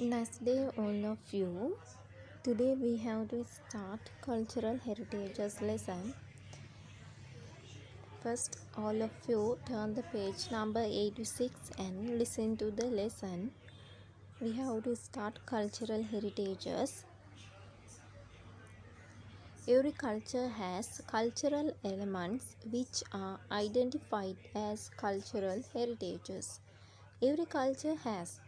Nice day, all of you. Today we have to start cultural heritages lesson. First, all of you turn the page number 86 and listen to the lesson. We have to start cultural heritages. Every culture has cultural elements which are identified as cultural heritages. Every culture has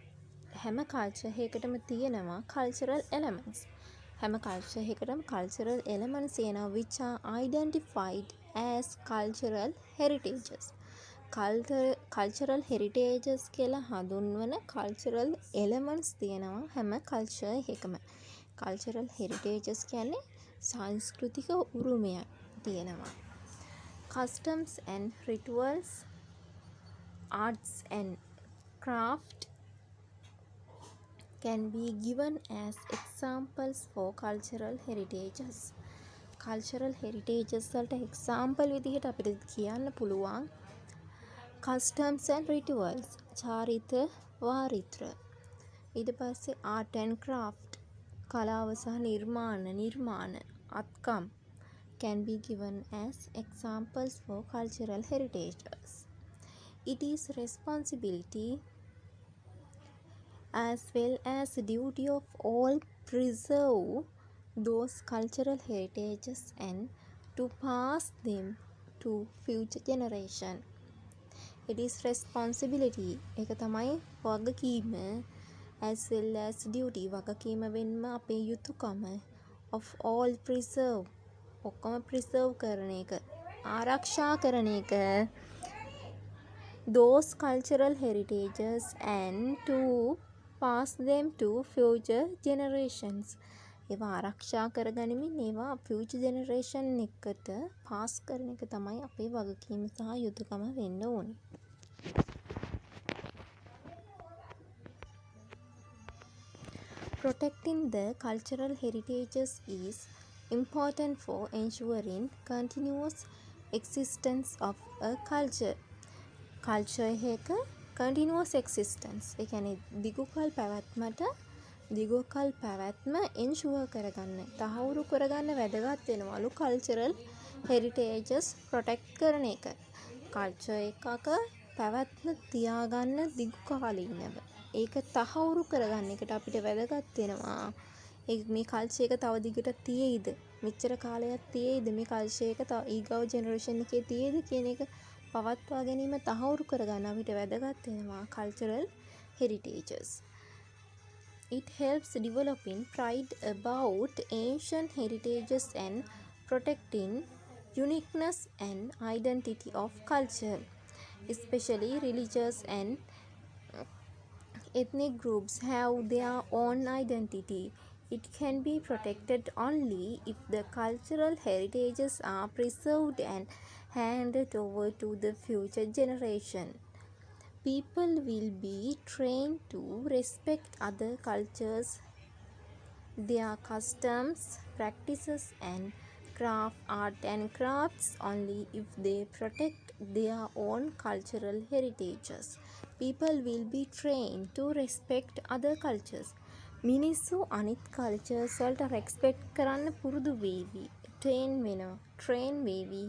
හැම culture එකකටම තියෙනවා cultural elements. හැම culture එකකටම cultural elements තියෙනවා which are identified as cultural heritages. Cultural heritages කියලා හඳුන්වන cultural elements තියෙනවා හැම culture එකකම. Cultural heritages කියන්නේ සංස්කෘතික උරුමයක් තියෙනවා. Customs and rituals, arts and craft can be given as examples for cultural heritages. Cultural heritages වලට example විදිහට අපිට කියන්න පුළුවන් customs and rituals, චාරිත්‍ර වාරිත්‍ර. ඊට පස්සේ art and craft, කලාව සහ නිර්මාණ අත්කම් can be given as examples for cultural heritages. It is responsibility as well as duty of all preserve those cultural heritages and to pass them to future generation. It is responsibility එක තමයි වගකීම as well as duty වගකීම වෙන්ම අපේ යුතුකම of all preserve ඔක්කොම preserve කරන එක ආරක්ෂා කරන එක those cultural heritages and to pass them to future generations. ඒවා ආරක්ෂා කරගනිමින් ඒවා future generation එකට pass කරන එක තමයි අපේ වගකීම සහ යුතුකම වෙන්න ඕනේ. Protecting the cultural heritages is important for ensuring continuous existence of a culture. Culture එක continuous existence ඒ කියන්නේ දිගුකල් පැවැත්ම ensure කරගන්න තහවුරු කරගන්න වැදගත් වෙනවලු cultural heritages protect කරන එක. culture එකක පැවැත්ම තියාගන්න දිගු කාලීනව ඒක තහවුරු කරගන්න එකට අපිට වැදගත් වෙනවා. මේ culture එක තව දිගට තියෙයිද? මෙච්චර කාලයක් තියෙයිද මේ culture එක තව ඊගව generation එකේ තියෙයිද කියන එක පවත්වා ගැනීම තහවුරු කරගන්න අපිට වැදගත් වෙනවා cultural heritages. It helps developing pride about ancient heritages and protecting uniqueness and identity of culture. Especially religious and ethnic groups have their own identity. It can be protected only if the cultural heritages are preserved and handed over to the future generation. People will be trained to respect other cultures, their customs, practices and art and crafts only if they protect their own cultural heritages. People will be trained to respect other cultures. මිනිස්සු අනිත් cultures වලට respect කරන්න පුරුදු වේවි. train වේවි.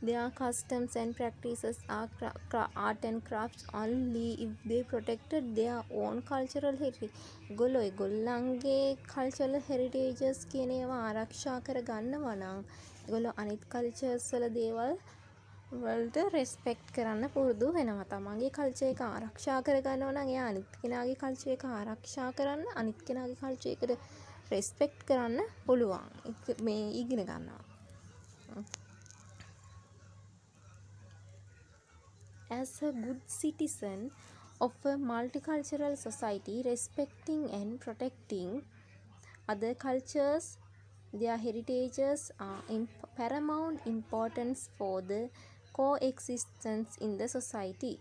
Their customs and practices are art and crafts only if they protected their own cultural heritage. ඒගොල්ලන්ගේ cultural heritages කියන ඒවා ආරක්ෂා කර ගන්නවා නම් ඒගොල්ලෝ අනිත් cultures වල දේවල් වලට respect කරන්න පුරුදු වෙනවා. තමන්ගේ culture එක ආරක්ෂා කර ගන්නවා නම් එයා අනිත් කෙනාගේ culture එක ආරක්ෂා කරන්න අනිත් කෙනාගේ culture එකට respect කරන්න පුළුවන්. මේ ඉගෙන ගන්නවා. As a good citizen of a multicultural society, respecting and protecting other cultures, their heritages are paramount importance for the coexistence in the society.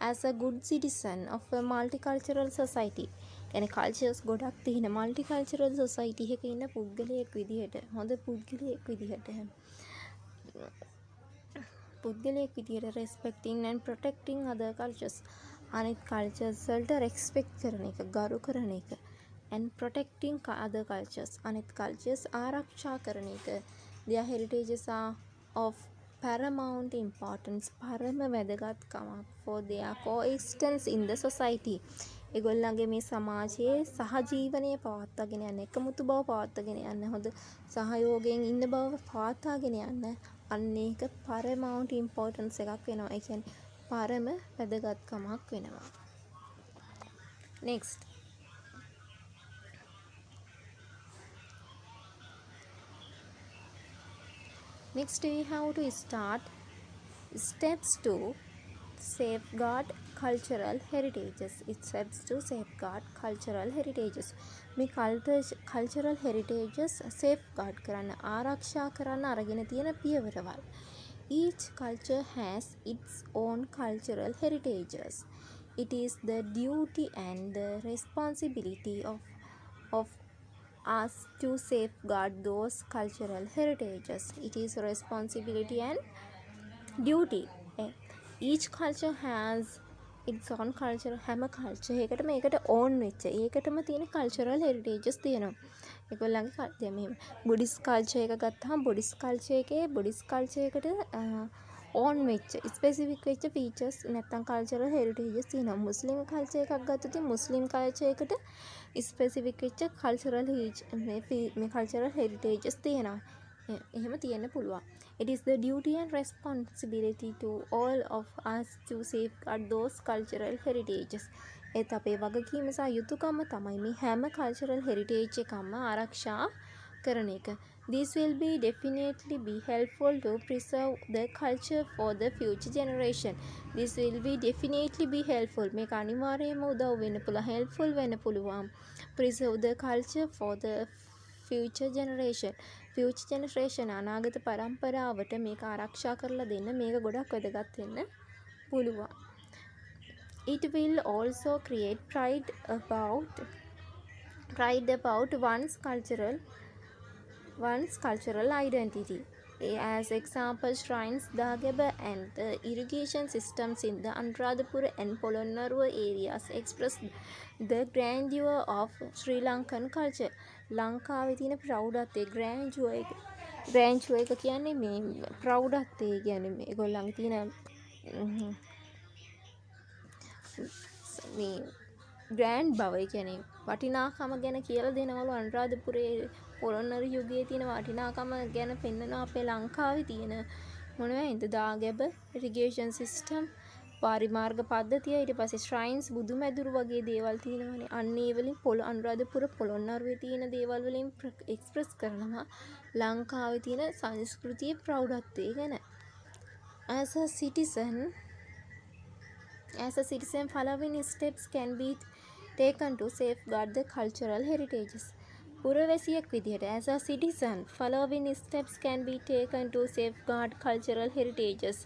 As a good citizen of a multicultural society, කියන්නේ cultures ගොඩක් තියෙන multicultural society එකක ඉන්න පුද්ගලයෙක් විදිහට හොඳ පුද්ගලයෙක් විදිහට respecting and protecting other cultures අනිත් කල්චර්ස් වලට රෙස්පෙක්ට් කරන එක, ගරු කරන එක. And protecting other cultures. අනිත් කල්චර්ස් ආරක්ෂා කරන එක. Their heritages are of paramount importance. පරම වැදගත්කමක් for their coexistence in the society. ඒගොල්ලන්ගේ මේ සමාජයේ සහජීවනය පවත්වාගෙන යන්න, එකමුතු බව පවත්වාගෙන යන්න, හොඳ සහයෝගයෙන් ඉන්න බව පවත්වාගෙන යන්න, අන්න ඒක paramount importance එකක් වෙනවා. ඒ කියන්නේ පරම වැදගත්කමක් වෙනවා. next we have to start steps to safeguard cultural heritages. Steps to safeguard cultural heritages. මේ cultural heritages safeguard කරන්න, ආරක්ෂා කරන්න අරගෙන තියෙන පියවරවල්. Each culture has its own cultural heritages. It is the duty and the responsibility of us to safeguard those cultural heritages. It is responsibility and duty. Each culture has its own culture. හැම culture එකකටම ඒකට ඕන් වෙච්ච, ඒකටම තියෙන cultural heritages තියෙනවා. ඒගොල්ලන්ගේ දැන් මෙහෙම බුද්දිස් කල්චර් එක ගත්තාම බුද්දිස් කල්චර් එකට ඕන් වෙච්ච ස්පෙસિෆික් වෙච්ච ෆීචර්ස් නැත්නම් cultural heritages තියෙනවා. මුස්ලිම් කල්චර් එකක් ගත්තොත් මුස්ලිම් කල්චර් එකට ස්පෙસિෆික් වෙච්ච cultural heritages තියෙනවා. එහෙම තියෙන්න පුළුවන්. It is the duty and responsibility to all of us to safeguard those cultural heritages. ඒත් අපේ වගකීම සහ යුතුකම තමයි මේ හැම cultural heritage එකක්ම ආරක්ෂා කරන එක. This will be definitely be helpful to preserve the culture for the future generation. This will be definitely be helpful. මේක අනිවාර්යයෙන්ම උදව් වෙන්න පුළුවන්, helpful වෙන්න පුළුවන්. Preserve the culture for the future generation. Future generation අනාගත පරම්පරාවට මේක ආරක්ෂා කරලා දෙන්න මේක ගොඩක් වැදගත් වෙන්න පුළුවන්. It will also create pride about one's cultural identity. As example, shrines, Dagaba and the irrigation systems in the Anuradhapura and Polonnaruwa areas express the grandeur of Sri Lankan culture. ලංකාවේ තියෙන ප්‍රෞඩත්වය, grandeur එක කියන්නේ මේ ප්‍රෞඩත්වය කියන්නේ මේගොල්ලන්ගේ තියෙන මේ grand බව, කියන්නේ වටිනාකම ගැන කියලා දෙනවලු. අනුරාධපුරේ පොළොන්නරු යුගයේ තියෙන වටිනාකම ගැන පෙන්වනවා අපේ ලංකාවේ තියෙන මොනවද දාගැබ, ඉරිගේෂන් සිස්ටම්, පරිමාර්ග පද්ධතිය, ඊට පස්සේ ශ්‍රයින්ස්, බුදුමැදුරු වගේ දේවල් තියෙනවානේ. අන්න ඒ වලින් අනුරාධපුර පොළොන්නරුවේ තියෙන දේවල් වලින් එක්ස්ප්‍රස් කරනවා ලංකාවේ තියෙන සංස්කෘතියේ ප්‍රෞඩත්වය ගැන. As a citizen, following steps can be taken to safeguard the cultural heritages. පුරවැසියෙක් විදිහට as a citizen, following steps can be taken to safeguard cultural heritages.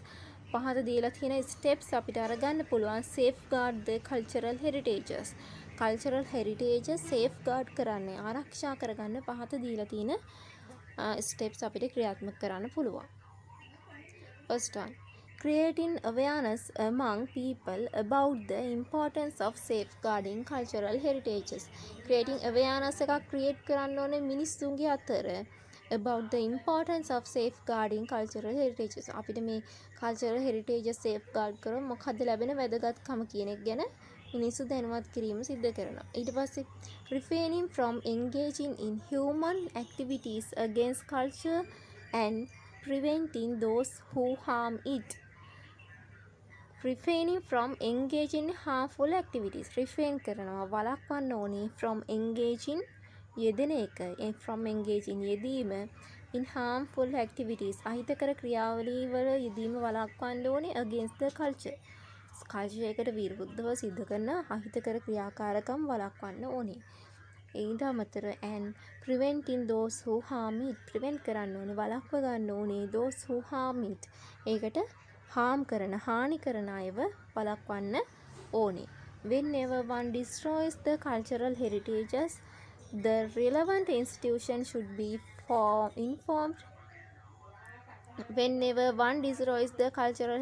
පහත දීලා තියෙන steps අපිට අරගන්න පුළුවන් safeguard the cultural heritages. cultural heritages safeguard කරන්න, ආරක්ෂා කරගන්න පහත දීලා තියෙන steps අපිට ක්‍රියාත්මක කරන්න පුළුවන්. First one, creating awareness among people about the importance of safeguarding cultural heritages. Creating awareness එකක් create කරන්න ඕනේ මිනිස්සුන්ගේ අතර about the importance of safeguarding cultural heritages. අපිට මේ cultural heritages safeguard කරොත් මොකක්ද ලැබෙන වැදගත්කම කියන එක ගැන මිනිස්සු දැනුවත් කිරීම සිද්ධ කරනවා. ඊට පස්සේ refraining from engaging in human activities against culture and preventing those who harm it. Refraining from engaging in harmful activities. refrain කරනවා, වළක්වන්න ඕනේ from engaging යෙදෙන එක, from engaging යෙදීම, in harmful activities අහිතකර ක්‍රියාවලි වල යෙදීම වළක්වන්න ඕනේ against the culture. එකට විරුද්ධව සිද්ධ කරන අහිතකර ක්‍රියාකාරකම් වළක්වන්න ඕනේ. ඊට අමතර and preventing those who harm it. prevent කරන්න ඕනේ, වළක්ව ගන්න ඕනේ those who harm it. ඒකට harm කරන, හානි කරන අයව වළක්වන්න ඕනේ. Whenever one destroys the cultural heritages, the relevant institution should be informed. Whenever one destroys the cultural